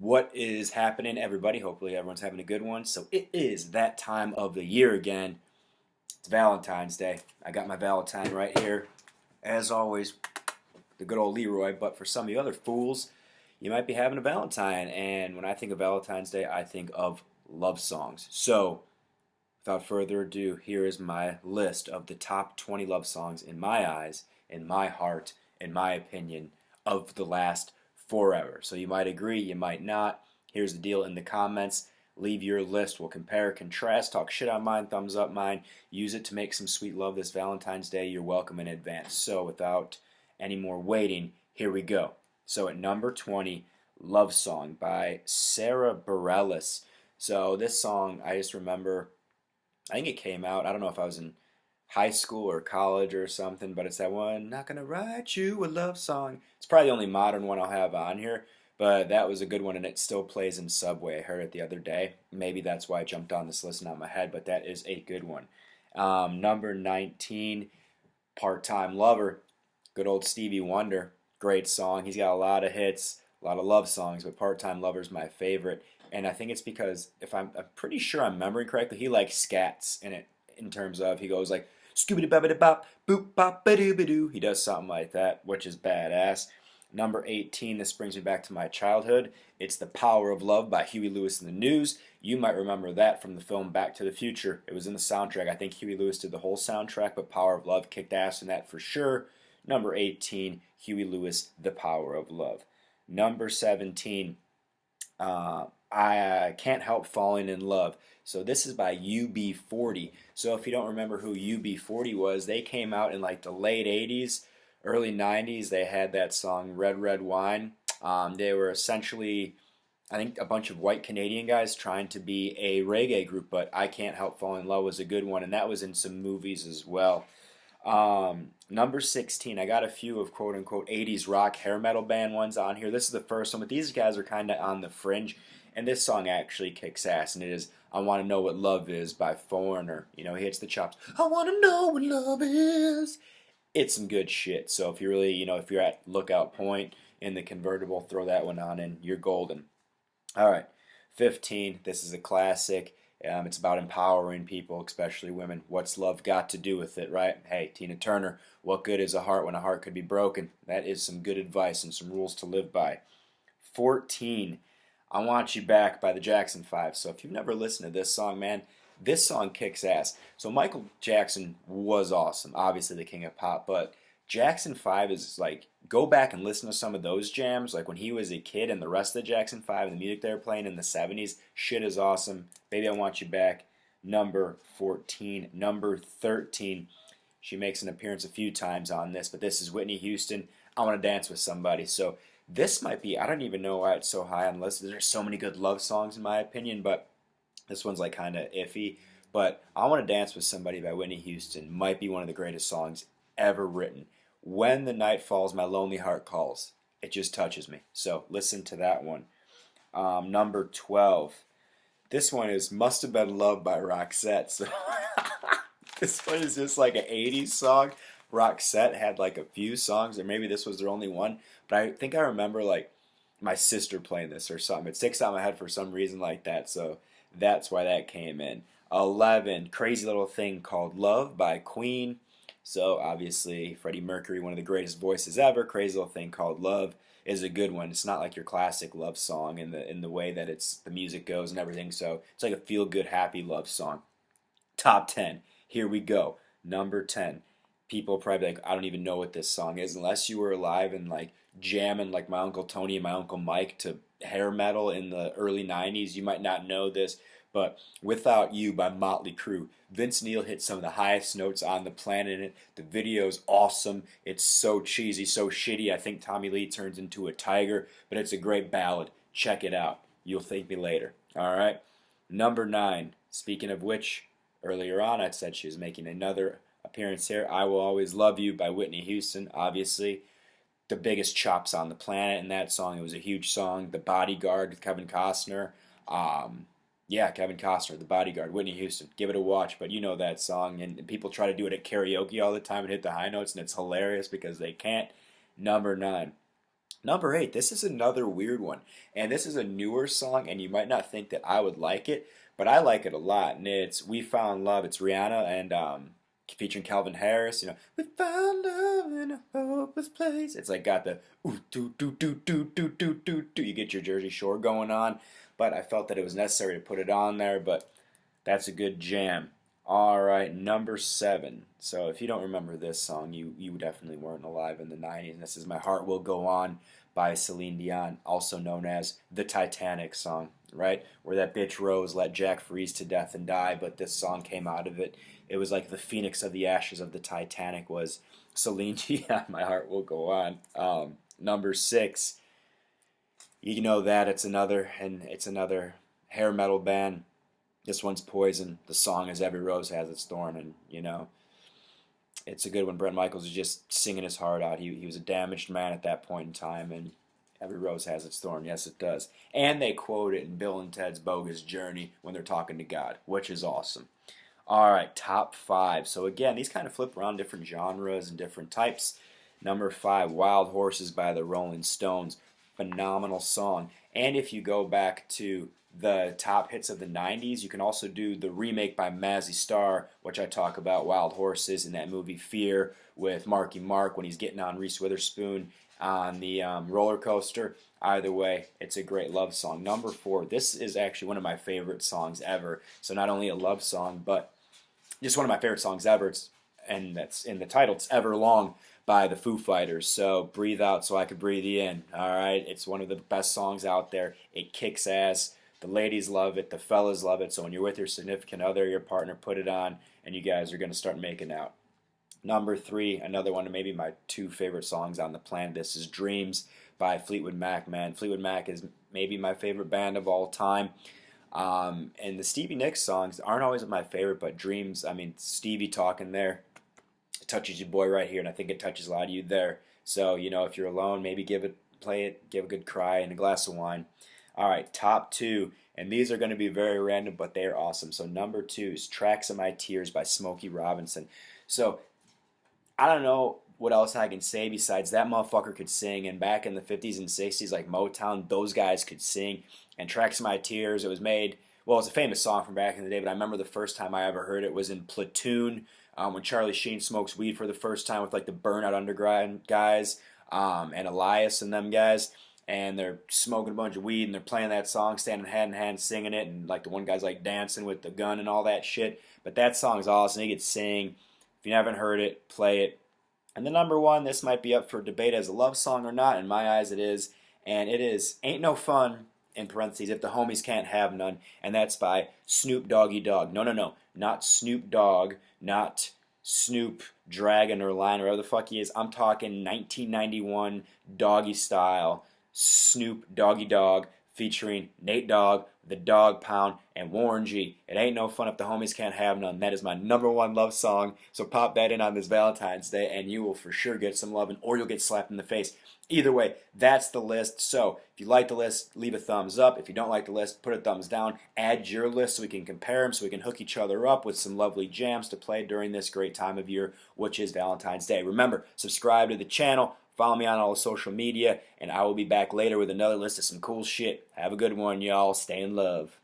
What is happening, everybody? Hopefully, everyone's having a good one. So, it is that time of the year again. It's Valentine's Day. I got my Valentine right here. As always, the good old Leroy. But for some of you other fools, you might be having a Valentine. And when I think of Valentine's Day, I think of love songs. So, without further ado, here is my list of the top 20 love songs in my eyes, in my heart, in my opinion, of the last forever. So you might agree, you might not. Here's the deal in the comments. Leave your list. We'll compare, contrast, talk shit on mine, thumbs up mine. Use it to make some sweet love this Valentine's Day. You're welcome in advance. So without any more waiting, here we go. So at number 20, Love Song by Sara Bareilles. So this song, I just remember, I think it came out, I don't know if I was in high school or college or something, but it's that one, Not Gonna Write You a Love Song. It's probably the only modern one I'll have on here, but that was a good one, and it still plays in Subway. I heard it the other day. Maybe that's why I jumped on this list, not my head, but that is a good one. Number 19, Parttime Lover. Good old Stevie Wonder. Great song. He's got a lot of hits, a lot of love songs, but Parttime Lover is my favorite. And I think it's because, if I'm pretty sure I'm remembering correctly, he like scats in it, in terms of he goes like, Scoobity babbity bop, boop bop ba doo ba doo. He does something like that, which is badass. Number 18, this brings me back to my childhood. It's The Power of Love by Huey Lewis and the News. You might remember that from the film Back to the Future. It was in the soundtrack. I think Huey Lewis did the whole soundtrack, but Power of Love kicked ass in that for sure. Number 18, Huey Lewis, The Power of Love. Number 17, I Can't Help Falling in Love. So this is by UB40. So if you don't remember who UB40 was, they came out in like the late 80s, early 90s. They had that song Red Red Wine. They were essentially, I think, a bunch of white Canadian guys trying to be a reggae group, but I Can't Help Falling in Love was a good one, and that was in some movies as well. Number 16, I got a few of quote-unquote 80s rock hair metal band ones on here. This is the first one, but these guys are kind of on the fringe, and this song actually kicks ass, and it is I Want to Know What Love Is by Foreigner. You know, he hits the chops. I want to know what love is. It's some good shit, so if you really, if you're at lookout point in the convertible, throw that one on and you're golden. All right, 15, this is a classic. It's about empowering people, especially women. What's love got to do with it, right? Hey, Tina Turner, what good is a heart when a heart could be broken? That is some good advice and some rules to live by. 14, I Want You Back by the Jackson 5. So if you've never listened to this song, man, this song kicks ass. So Michael Jackson was awesome, obviously the king of pop, but Jackson 5 is like, go back and listen to some of those jams, like when he was a kid and the rest of the Jackson 5 and the music they were playing in the 70s. Shit is awesome. Baby, I Want You Back, number 14. Number 13, she makes an appearance a few times on this, but this is Whitney Houston, I Want to Dance with Somebody. So this might be, I don't even know why it's so high on the list. There's so many good love songs in my opinion, but this one's like kind of iffy. But I Want to Dance with Somebody by Whitney Houston might be one of the greatest songs ever written. When the Night Falls, My Lonely Heart Calls. It just touches me. So listen to that one. Number 12. This one is Must Have Been Love by Roxette. So this one is just like an 80s song. Roxette had like a few songs, or maybe this was their only one. But I think I remember like my sister playing this or something. It sticks out in my head for some reason like that. So that's why that came in. 11. Crazy Little Thing Called Love by Queen. So obviously Freddie Mercury, one of the greatest voices ever. Crazy Little Thing Called Love is a good one. It's not like your classic love song in the way that the music goes and everything. So it's like a feel good, happy love song. Top 10. Here we go. Number 10. People probably like, I don't even know what this song is unless you were alive and like jamming like my Uncle Tony and my Uncle Mike to hair metal in the early 90s. You might not know this, but Without You by Motley Crue. Vince Neil hit some of the highest notes on the planet in it. The video's awesome. It's so cheesy, so shitty. I think Tommy Lee turns into a tiger, but it's a great ballad. Check it out. You'll thank me later. All right. Number 9. Speaking of which, earlier on I said she was making another appearance here. I Will Always Love You by Whitney Houston. Obviously, the biggest chops on the planet in that song. It was a huge song. The Bodyguard with Kevin Costner. Kevin Costner, The Bodyguard, Whitney Houston. Give it a watch, but you know that song. And people try to do it at karaoke all the time and hit the high notes, and it's hilarious because they can't. Number 9, Number 8, this is another weird one. And this is a newer song, and you might not think that I would like it, but I like it a lot. And it's We Found Love. It's Rihanna and featuring Calvin Harris. We found love in a hopeless place. It's like got the ooh, doo, doo, doo, doo, doo, doo, doo, doo. You get your Jersey Shore going on. But I felt that it was necessary to put it on there, but that's a good jam. All right, number 7. So if you don't remember this song, you definitely weren't alive in the 90s. And this is My Heart Will Go On by Celine Dion, also known as the Titanic song, right? Where that bitch Rose let Jack freeze to death and die, but this song came out of it. It was like the phoenix of the ashes of the Titanic was Celine Dion, My Heart Will Go On. Number 6, you know that it's another hair metal band. This one's Poison. The song is Every Rose Has Its Thorn, and it's a good one. Bret Michaels is just singing his heart out. He was a damaged man at that point in time, and every rose has its thorn. Yes, it does. And they quote it in Bill and Ted's Bogus Journey when they're talking to God, which is awesome. All right, top 5. So again, these kind of flip around different genres and different types. Number 5, Wild Horses by the Rolling Stones. Phenomenal song. And if you go back to the top hits of the 90s, you can also do the remake by Mazzy Star, which I talk about, Wild Horses, in that movie Fear with Marky Mark when he's getting on Reese Witherspoon on the roller coaster. Either way, it's a great love song. Number 4, this is actually one of my favorite songs ever. So not only a love song, but just one of my favorite songs ever. And that's in the title. It's Everlong by the Foo Fighters. So breathe out so I could breathe you in. All right, it's one of the best songs out there. It kicks ass. The ladies love it. The fellas love it. So when you're with your significant other, your partner, put it on, and you guys are going to start making out. Number 3, another one of maybe my 2 favorite songs on the planet. This is Dreams by Fleetwood Mac, man. Fleetwood Mac is maybe my favorite band of all time. And the Stevie Nicks songs aren't always my favorite, but Dreams, I mean, Stevie talking there, it touches your boy right here, and I think it touches a lot of you there. So, if you're alone, maybe play it, give a good cry and a glass of wine. All right, top 2, and these are going to be very random, but they are awesome. So number 2 is Tracks of My Tears by Smokey Robinson. So I don't know what else I can say besides that motherfucker could sing, and back in the 50s and 60s, like Motown, those guys could sing. And Tracks of My Tears, it was made, well, it's a famous song from back in the day, but I remember the first time I ever heard it was in Platoon, when Charlie Sheen smokes weed for the first time with like the Burnout Underground guys, and Elias and them guys. And they're smoking a bunch of weed, and they're playing that song, standing hand in hand, singing it, and like the one guy's like dancing with the gun and all that shit. But that song's awesome. He could sing. If you haven't heard it, play it. And the number 1, this might be up for debate as a love song or not. In my eyes, it is. And it is Ain't No Fun, in parentheses, If the Homies Can't Have None. And that's by Snoop Doggy Dogg. No. Not Snoop Dogg. Not Snoop Dragon or Lion or whatever the fuck he is. I'm talking 1991 Doggy Style. Snoop Doggy Dogg featuring Nate Dogg, The Dog Pound, and Warren G. It ain't no fun if the homies can't have none. That is my number 1 love song. So pop that in on this Valentine's Day, and you will for sure get some loving, or you'll get slapped in the face. Either way, that's the list. So if you like the list, leave a thumbs up. If you don't like the list, put a thumbs down. Add your list so we can compare them, so we can hook each other up with some lovely jams to play during this great time of year, which is Valentine's Day. Remember, subscribe to the channel. Follow me on all the social media, and I will be back later with another list of some cool shit. Have a good one, y'all. Stay in love.